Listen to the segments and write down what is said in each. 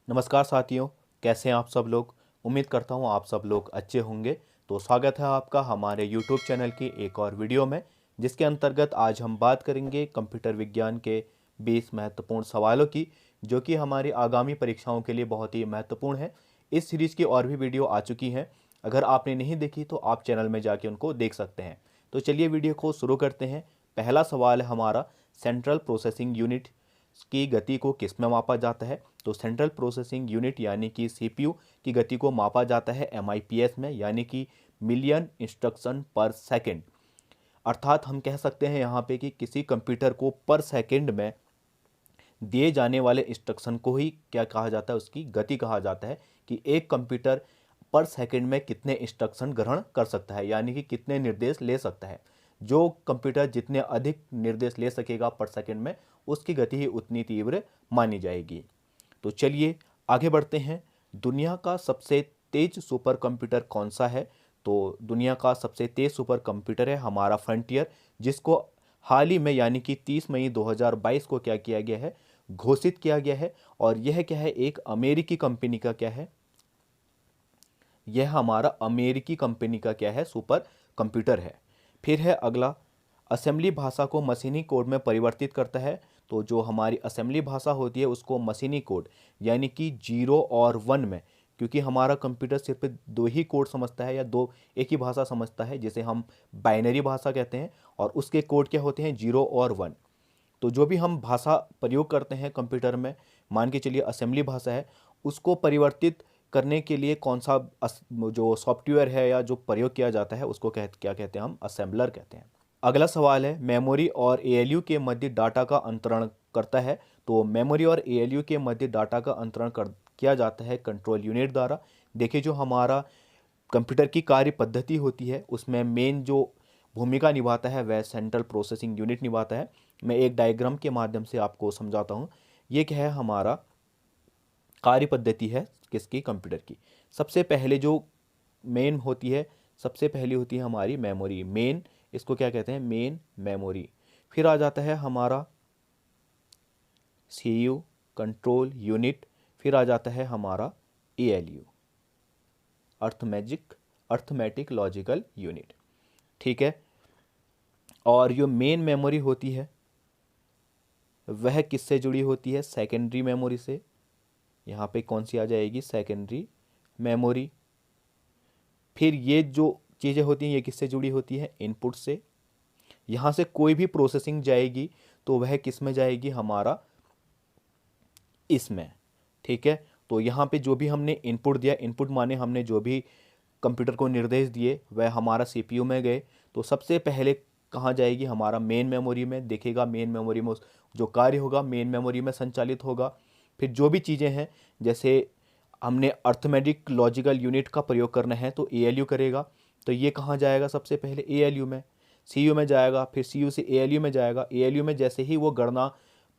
नमस्कार साथियों, कैसे हैं आप सब लोग। उम्मीद करता हूं आप सब लोग अच्छे होंगे। तो स्वागत है आपका हमारे YouTube चैनल की एक और वीडियो में, जिसके अंतर्गत आज हम बात करेंगे कंप्यूटर विज्ञान के 20 महत्वपूर्ण सवालों की, जो कि हमारी आगामी परीक्षाओं के लिए बहुत ही महत्वपूर्ण है। इस सीरीज़ की और भी वीडियो आ चुकी हैं, अगर आपने नहीं देखी तो आप चैनल में जाके उनको देख सकते हैं। तो चलिए वीडियो को शुरू करते हैं। पहला सवाल है हमारा, सेंट्रल प्रोसेसिंग यूनिट की गति को किस में मापा जाता है। तो सेंट्रल प्रोसेसिंग यूनिट यानी कि सीपीयू की गति को मापा जाता है एमआईपीएस में, यानी कि मिलियन इंस्ट्रक्शन पर सेकंड। अर्थात हम कह सकते हैं यहाँ पे कि किसी कंप्यूटर को पर सेकंड में दिए जाने वाले इंस्ट्रक्शन को ही क्या कहा जाता है, उसकी गति कहा जाता है। कि एक कंप्यूटर पर सेकंड में कितने इंस्ट्रक्शन ग्रहण कर सकता है, यानी कि कितने निर्देश ले सकता है। जो कंप्यूटर जितने अधिक निर्देश ले सकेगा पर सेकंड में, उसकी गति ही उतनी तीव्र मानी जाएगी। तो चलिए आगे बढ़ते हैं। दुनिया का सबसे तेज सुपर कंप्यूटर कौन सा है। तो दुनिया का सबसे तेज सुपर कंप्यूटर है हमारा फ्रंटियर, जिसको हाल ही में यानी कि 30 मई 2022 को क्या किया गया है, घोषित किया गया है। और यह क्या है, एक अमेरिकी कंपनी का क्या है, यह हमारा अमेरिकी कंपनी का क्या है, सुपर कंप्यूटर है। फिर है अगला, असेंबली भाषा को मशीनी कोड में परिवर्तित करता है। तो जो हमारी असेंबली भाषा होती है उसको मशीनी कोड यानी कि 0 और 1 में, क्योंकि हमारा कंप्यूटर सिर्फ दो ही कोड समझता है या दो एक ही भाषा समझता है, जिसे हम बाइनरी भाषा कहते हैं। और उसके कोड क्या होते हैं, 0 और 1। तो जो भी हम भाषा प्रयोग करते हैं कंप्यूटर में, मान के चलिए असेंबली भाषा है, उसको परिवर्तित करने के लिए कौन सा जो सॉफ्टवेयर है या जो प्रयोग किया जाता है उसको क्या कहते हैं, हम असेंबलर कहते हैं। अगला सवाल है, मेमोरी और एएलयू के मध्य डाटा का अंतरण करता है। तो मेमोरी और एएलयू के मध्य डाटा का अंतरण किया जाता है कंट्रोल यूनिट द्वारा। देखिए, जो हमारा कंप्यूटर की कार्य पद्धति होती है उसमें मेन जो भूमिका निभाता है वह सेंट्रल प्रोसेसिंग यूनिट निभाता है। मैं एक डायग्राम के माध्यम से आपको समझाता हूँ। ये क्या है, हमारा कार्य पद्धति है किसकी, कंप्यूटर की। सबसे पहले जो मेन होती है, सबसे पहली होती है हमारी मेमोरी, मेन, इसको क्या कहते हैं, मेन मेमोरी। फिर आ जाता है हमारा सीयू, कंट्रोल यूनिट। फिर आ जाता है हमारा एएलयू, अर्थमेटिक लॉजिकल यूनिट। ठीक है। और जो मेन मेमोरी होती है वह किससे जुड़ी होती है, सेकेंडरी मेमोरी से। यहाँ पे कौन सी आ जाएगी, सेकेंडरी मेमोरी। फिर ये जो चीज़ें होती हैं ये किससे जुड़ी होती है, इनपुट से। यहाँ से कोई भी प्रोसेसिंग जाएगी तो वह किस में जाएगी, हमारा इसमें। ठीक है। तो यहाँ पे जो भी हमने इनपुट दिया, इनपुट माने हमने जो भी कंप्यूटर को निर्देश दिए वह हमारा सीपीयू में गए। तो सबसे पहले कहाँ जाएगी, हमारा मेन मेमोरी में। देखेगा मेन मेमोरी में जो कार्य होगा मेन मेमोरी में संचालित होगा। फिर जो भी चीज़ें हैं, जैसे हमने अर्थमेटिक लॉजिकल यूनिट का प्रयोग करना है तो एएलयू करेगा। तो ये कहाँ जाएगा, सबसे पहले एएलयू में। सीयू में जाएगा, फिर सीयू से एएलयू में जाएगा। एएलयू में जैसे ही वो गणना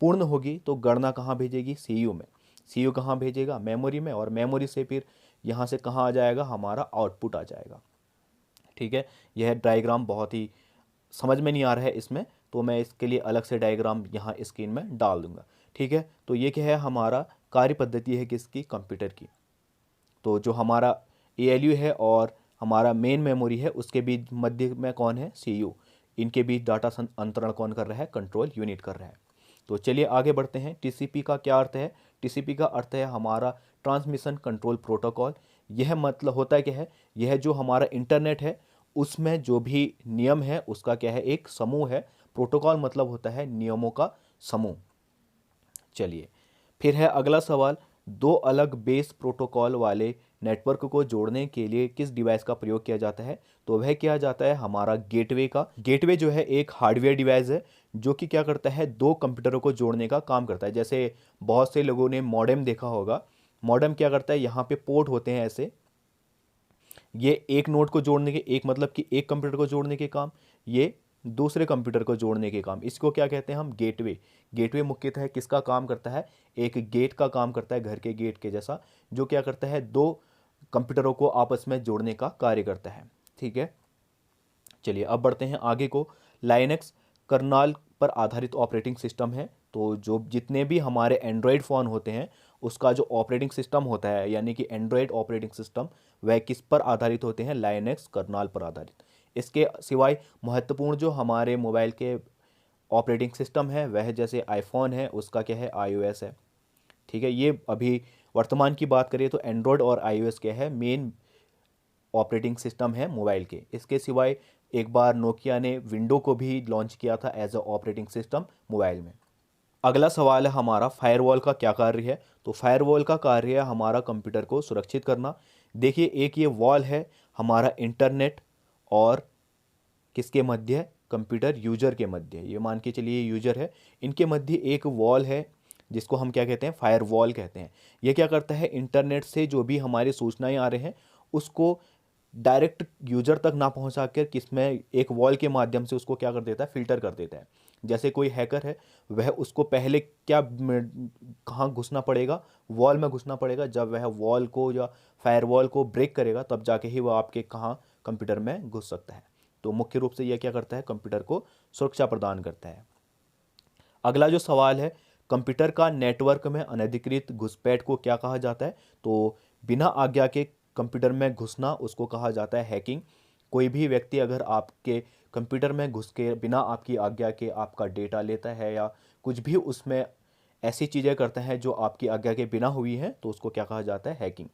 पूर्ण होगी तो गणना कहाँ भेजेगी, सीयू में। सीयू कहाँ भेजेगा, मेमोरी में। और मेमोरी से फिर यहाँ से कहाँ आ जाएगा, हमारा आउटपुट आ जाएगा। ठीक है। यह डायग्राम बहुत ही समझ में नहीं आ रहा है इसमें, तो मैं इसके लिए अलग से डायग्राम यहाँ स्क्रीन में डाल दूंगा। ठीक है। तो ये क्या है, हमारा कार्य पद्धति है किसकी, कंप्यूटर की। तो जो हमारा एएलयू है और हमारा मेन मेमोरी है उसके बीच मध्य में कौन है, सीयू। इनके बीच डाटा अंतरण कौन कर रहा है, कंट्रोल यूनिट कर रहा है। तो चलिए आगे बढ़ते हैं। टीसीपी का क्या अर्थ है, टीसीपी का अर्थ है हमारा ट्रांसमिशन कंट्रोल प्रोटोकॉल। यह मतलब होता है क्या है, यह जो हमारा इंटरनेट है उसमें जो भी नियम है उसका क्या है, एक समूह है। प्रोटोकॉल मतलब होता है नियमों का समूह। चलिए फिर है अगला सवाल, दो अलग बेस प्रोटोकॉल वाले नेटवर्क को जोड़ने के लिए किस डिवाइस का प्रयोग किया जाता है। तो वह किया जाता है हमारा गेटवे का। गेटवे जो है एक हार्डवेयर डिवाइस है जो कि क्या करता है, दो कंप्यूटरों को जोड़ने का काम करता है। जैसे बहुत से लोगों ने मॉडेम देखा होगा। मॉडेम क्या करता है, यहाँ पे पोर्ट होते हैं ऐसे, ये एक नोड को जोड़ने के, एक मतलब कि एक कंप्यूटर को जोड़ने के काम, ये दूसरे कंप्यूटर को जोड़ने के काम। इसको क्या कहते हैं हम, गेटवे। गेटवे मुख्यतः किसका काम करता है, एक गेट का काम करता है, घर के गेट के जैसा, जो क्या करता है, दो कंप्यूटरों को आपस में जोड़ने का कार्य करता है। ठीक है। चलिए अब बढ़ते हैं आगे को। लाइनक्स कर्नाल पर आधारित ऑपरेटिंग सिस्टम है। तो जो जितने भी हमारे एंड्रॉयड फ़ोन होते हैं उसका जो ऑपरेटिंग सिस्टम होता है यानी कि एंड्रॉयड ऑपरेटिंग सिस्टम वह किस पर आधारित होते हैं, लाइनक्स कर्नल पर आधारित। इसके सिवाय महत्वपूर्ण जो हमारे मोबाइल के ऑपरेटिंग सिस्टम है वह जैसे आईफोन है उसका क्या है, iOS है। ठीक है, ये अभी वर्तमान की बात करें तो एंड्रॉयड और iOS क्या है, मेन ऑपरेटिंग सिस्टम है मोबाइल के। इसके सिवाय एक बार नोकिया ने विंडो को भी लॉन्च किया था as a operating system mobile में। अगला सवाल है हमारा, फायरवॉल का क्या कार्य है। तो फायरवॉल का कार्य है हमारा कंप्यूटर को सुरक्षित करना। देखिए एक ये वॉल है हमारा इंटरनेट और किसके मध्य, कंप्यूटर यूजर के मध्य। ये मान के चलिए यूजर है, इनके मध्य एक वॉल है जिसको हम क्या कहते हैं, फायरवॉल कहते हैं। ये क्या करता है, इंटरनेट से जो भी हमारी सूचनाएं आ रहे हैं उसको डायरेक्ट यूजर तक ना पहुंचा कर किसमें, एक वॉल के माध्यम से उसको क्या कर देता है, फिल्टर कर देता है। जैसे कोई हैकर है वह उसको पहले क्या कहाँ घुसना पड़ेगा, वॉल में घुसना पड़ेगा। जब वह वॉल को या फायरवॉल को ब्रेक करेगा तब जाके ही वह आपके कहाँ कंप्यूटर में घुस सकता है। तो मुख्य रूप से यह क्या करता है, कंप्यूटर को सुरक्षा प्रदान करता है। अगला जो सवाल है, कंप्यूटर का नेटवर्क में अनधिकृत घुसपैठ को क्या कहा जाता है। तो बिना आज्ञा के कंप्यूटर में घुसना उसको कहा जाता है हैकिंग। कोई भी व्यक्ति अगर आपके कंप्यूटर में घुस के बिना आपकी आज्ञा के आपका डेटा लेता है या कुछ भी उसमें ऐसी चीज़ें करता है जो आपकी आज्ञा के बिना हुई हैं तो उसको क्या कहा जाता है, हैकिंग।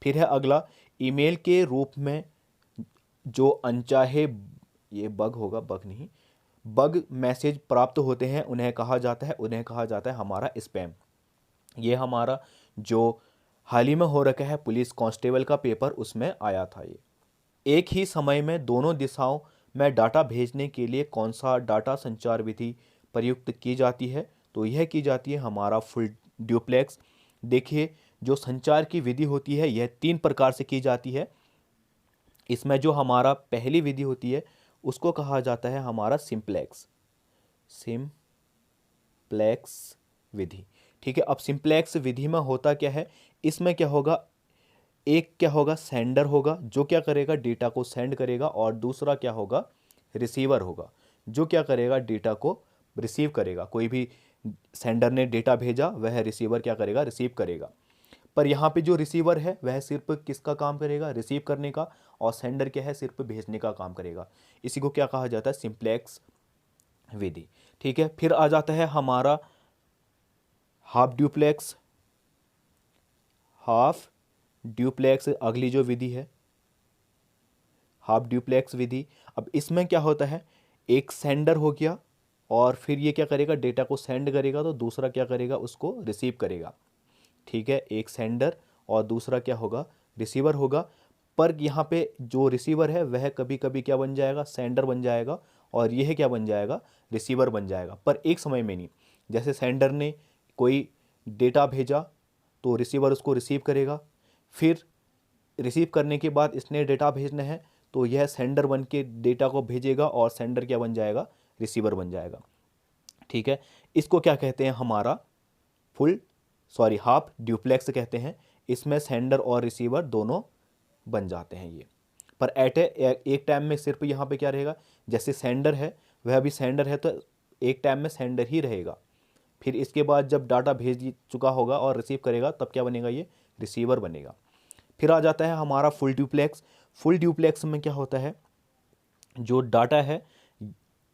फिर है अगला, ईमेल के रूप में जो अनचाहे, ये बग होगा, बग नहीं, बग मैसेज प्राप्त होते हैं उन्हें कहा जाता है हमारा स्पैम। ये हमारा जो हाल ही में हो रखा है पुलिस कांस्टेबल का पेपर, उसमें आया था ये। एक ही समय में दोनों दिशाओं में डाटा भेजने के लिए कौन सा डाटा संचार विधि प्रयुक्त की जाती है। तो यह की जाती है हमारा फुल ड्यूप्लेक्स। देखिए जो संचार की विधि होती है यह 3 प्रकार से की जाती है। इसमें जो हमारा पहली विधि होती है उसको कहा जाता है हमारा सिंप्लेक्स विधि। ठीक है, अब सिंप्लेक्स विधि में होता क्या है, इसमें क्या होगा, एक क्या होगा, सेंडर होगा जो क्या करेगा, डेटा को सेंड करेगा, और दूसरा क्या होगा, रिसीवर होगा जो क्या करेगा, डेटा को रिसीव करेगा। कोई भी सेंडर ने डेटा भेजा वह रिसीवर क्या करेगा, रिसीव करेगा। पर यहाँ पे जो रिसीवर है वह सिर्फ किसका काम करेगा, रिसीव करने का, और सेंडर क्या है, सिर्फ भेजने का काम करेगा। इसी को क्या कहा जाता है, सिंप्लेक्स विधि। ठीक है, फिर आ जाता है हमारा हाफ ड्यूप्लेक्स अगली जो विधि है, हाफ ड्यूप्लेक्स विधि। अब इसमें क्या होता है, एक सेंडर हो गया और फिर ये क्या करेगा, डेटा को सेंड करेगा, तो दूसरा क्या करेगा, उसको रिसीव करेगा। ठीक है, एक सेंडर और दूसरा क्या होगा, रिसीवर होगा। पर यहाँ पे जो रिसीवर है वह कभी कभी क्या बन जाएगा, सेंडर बन जाएगा, और यह क्या बन जाएगा, रिसीवर बन जाएगा, पर एक समय में नहीं। जैसे सेंडर ने कोई डेटा भेजा तो रिसीवर उसको रिसीव करेगा, फिर रिसीव करने के बाद इसने डेटा भेजना है तो यह सेंडर बन के डेटा को भेजेगा और सेंडर क्या बन जाएगा, रिसीवर बन जाएगा। ठीक है, इसको क्या कहते हैं, हमारा हाफ ड्यूप्लेक्स कहते हैं। इसमें सेंडर और रिसीवर दोनों बन जाते हैं ये। पर एक टाइम में सिर्फ यहाँ पे क्या रहेगा, जैसे सेंडर है वह भी सेंडर है तो एक टाइम में सेंडर ही रहेगा। फिर इसके बाद जब डाटा भेज चुका होगा और रिसीव करेगा तब क्या बनेगा, ये रिसीवर बनेगा। फिर आ जाता है हमारा फुल ड्यूप्लेक्स में क्या होता है, जो डाटा है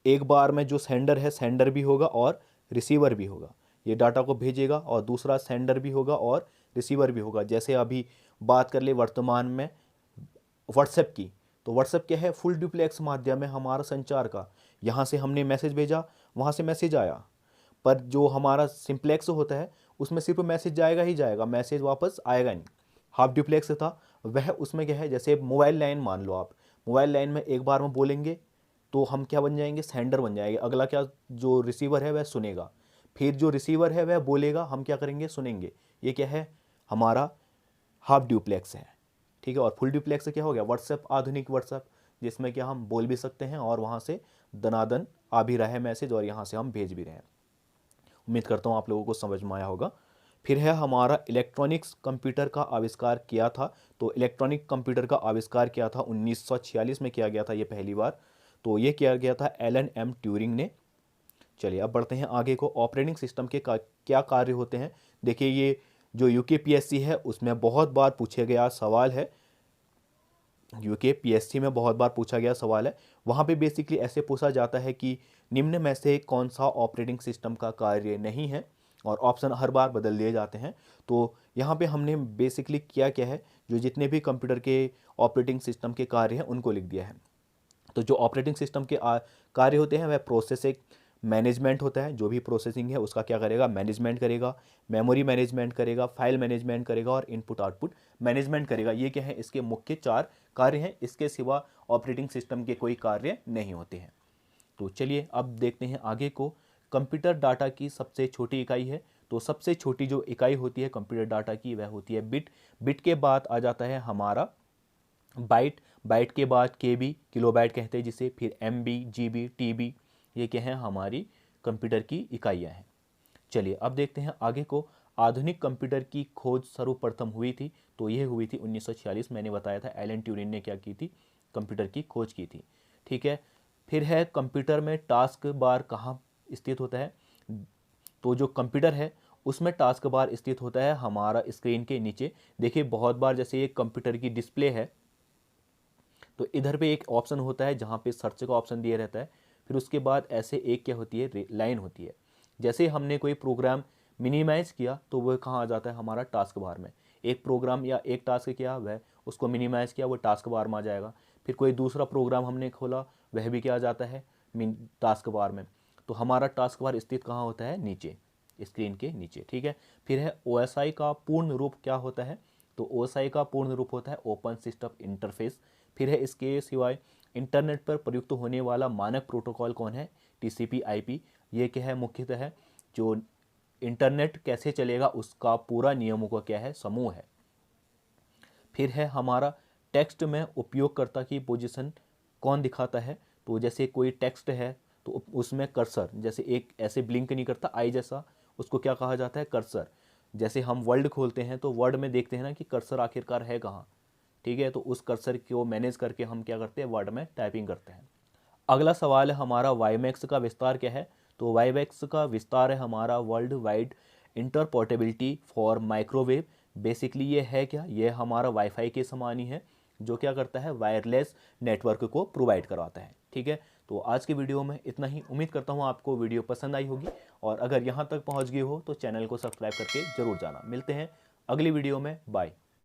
एक बार में जो सेंडर है, सेंडर भी होगा और रिसीवर भी होगा। ये डाटा को भेजेगा और दूसरा सेंडर भी होगा और रिसीवर भी होगा। जैसे अभी बात कर ले वर्तमान में व्हाट्सएप की, तो व्हाट्सएप क्या है, फुल ड्यूप्लेक्स माध्यम है हमारा संचार का। यहाँ से हमने मैसेज भेजा, वहाँ से मैसेज आया। पर जो हमारा सिंप्लेक्स होता है उसमें सिर्फ मैसेज जाएगा ही जाएगा, मैसेज वापस आएगा नहीं। हाफ ड्यूप्लेक्स था वह, उसमें क्या है, जैसे मोबाइल लाइन मान लो आप, मोबाइल लाइन में एक बार में बोलेंगे तो हम क्या बन जाएंगे, सेंडर बन जाएंगे। अगला क्या, जो रिसीवर है वह सुनेगा, फिर जो रिसीवर है वह बोलेगा, हम क्या करेंगे, सुनेंगे। ये क्या है, हमारा हाफ ड्यूप्लेक्स है। ठीक है, और फुल ड्यूप्लेक्स क्या हो गया, व्हाट्सएप, आधुनिक व्हाट्सएप, जिसमें क्या हम बोल भी सकते हैं और वहाँ से दनादन आ भी रहा है मैसेज और यहाँ से हम भेज भी रहे हैं। उम्मीद करता हूँ आप लोगों को समझ में आया होगा। फिर है हमारा इलेक्ट्रॉनिक्स कंप्यूटर का आविष्कार किया था। तो इलेक्ट्रॉनिक कंप्यूटर का आविष्कार किया था 1946 में किया गया था ये पहली बार। तो ये किया गया था एलन एम ट्यूरिंग ने। चलिए अब बढ़ते हैं आगे को, ऑपरेटिंग सिस्टम के क्या कार्य होते हैं। देखिए ये जो यूकेपीएससी है उसमें बहुत बार पूछा गया सवाल है, यूकेपीएससी में बहुत बार पूछा गया सवाल है। वहाँ पे बेसिकली ऐसे पूछा जाता है कि निम्न में से कौन सा ऑपरेटिंग सिस्टम का कार्य नहीं है, और ऑप्शन हर बार बदल दिए जाते हैं। तो यहाँ पे हमने बेसिकली किया क्या है, जो जितने भी कंप्यूटर के ऑपरेटिंग सिस्टम के कार्य हैं उनको लिख दिया है। तो जो ऑपरेटिंग सिस्टम के कार्य होते हैं वह प्रोसेसिंग मैनेजमेंट होता है, जो भी प्रोसेसिंग है उसका क्या करेगा, मैनेजमेंट करेगा, मेमोरी मैनेजमेंट करेगा, फाइल मैनेजमेंट करेगा और इनपुट आउटपुट मैनेजमेंट करेगा। ये क्या है, इसके मुख्य 4 कार्य हैं। इसके सिवा ऑपरेटिंग सिस्टम के कोई कार्य नहीं होते हैं। तो चलिए अब देखते हैं आगे को। कंप्यूटर डाटा की सबसे छोटी इकाई है, तो सबसे छोटी जो इकाई होती है कंप्यूटर डाटा की वह होती है बिट। बिट के बाद आ जाता है हमारा बाइट, बाइट के बाद केबी, किलोबाइट कहते हैं जिसे, फिर एमबी, जीबी, टीबी, ये क्या है हमारी कंप्यूटर की इकाइयाँ हैं। चलिए अब देखते हैं आगे को। आधुनिक कंप्यूटर की खोज सर्वप्रथम हुई थी, तो यह हुई थी 1946। मैंने बताया था एलन ट्यूरिंग ने क्या की थी, कंप्यूटर की खोज की थी। ठीक है, फिर है कंप्यूटर में टास्क बार कहाँ स्थित होता है, तो जो कंप्यूटर है उसमें टास्क बार स्थित होता है हमारा स्क्रीन के नीचे। देखिए बहुत बार जैसे ये कंप्यूटर की डिस्प्ले है, तो इधर पे एक ऑप्शन होता है जहाँ पे सर्च का ऑप्शन दिया रहता है, फिर उसके बाद ऐसे एक क्या होती है, लाइन होती है। जैसे हमने कोई प्रोग्राम मिनिमाइज किया तो वह कहाँ आ जाता है, हमारा टास्क बार में। एक प्रोग्राम या एक टास्क किया वह उसको मिनिमाइज किया, वो टास्क बार में आ जाएगा। फिर कोई दूसरा प्रोग्राम हमने खोला, वह भी क्या आ जाता है, टास्क बार में। तो हमारा टास्क बार स्थित कहाँ होता है, नीचे, स्क्रीन के नीचे। ठीक है, फिर है OSI का पूर्ण रूप क्या होता है, तो OSI का पूर्ण रूप होता है ओपन सिस्टम इंटरफेस। फिर है इसके सिवाय इंटरनेट पर प्रयुक्त होने वाला मानक प्रोटोकॉल कौन है, TCP/IP। ये क्या है, मुख्यतः है जो इंटरनेट कैसे चलेगा उसका पूरा नियमों का क्या है, समूह है। फिर है हमारा टेक्स्ट में उपयोगकर्ता की पोजीशन कौन दिखाता है, तो जैसे कोई टेक्स्ट है तो उसमें कर्सर, जैसे एक ऐसे ब्लिंक नहीं करता आई जैसा, उसको क्या कहा जाता है, कर्सर। जैसे हम वर्ड खोलते हैं तो वर्ड में देखते हैं ना कि कर्सर आखिरकार है कहाँ। ठीक है, तो उस कर्सर को मैनेज करके हम क्या करते हैं, वर्ड में टाइपिंग करते हैं। अगला सवाल है हमारा वाईमैक्स का विस्तार क्या है, तो वाईमैक्स का विस्तार है हमारा world wide interoperability for microwave. Basically ये है क्या, ये हमारा वाईफाई के समान ही है, जो क्या करता है, वायरलेस नेटवर्क को प्रोवाइड करवाता है। ठीक है, तो आज के वीडियो में इतना ही। उम्मीद करता हूँ आपको वीडियो पसंद आई होगी, और अगर यहाँ तक पहुँच गए हो तो चैनल को सब्सक्राइब करके ज़रूर जाना। मिलते हैं अगली वीडियो में, बाय।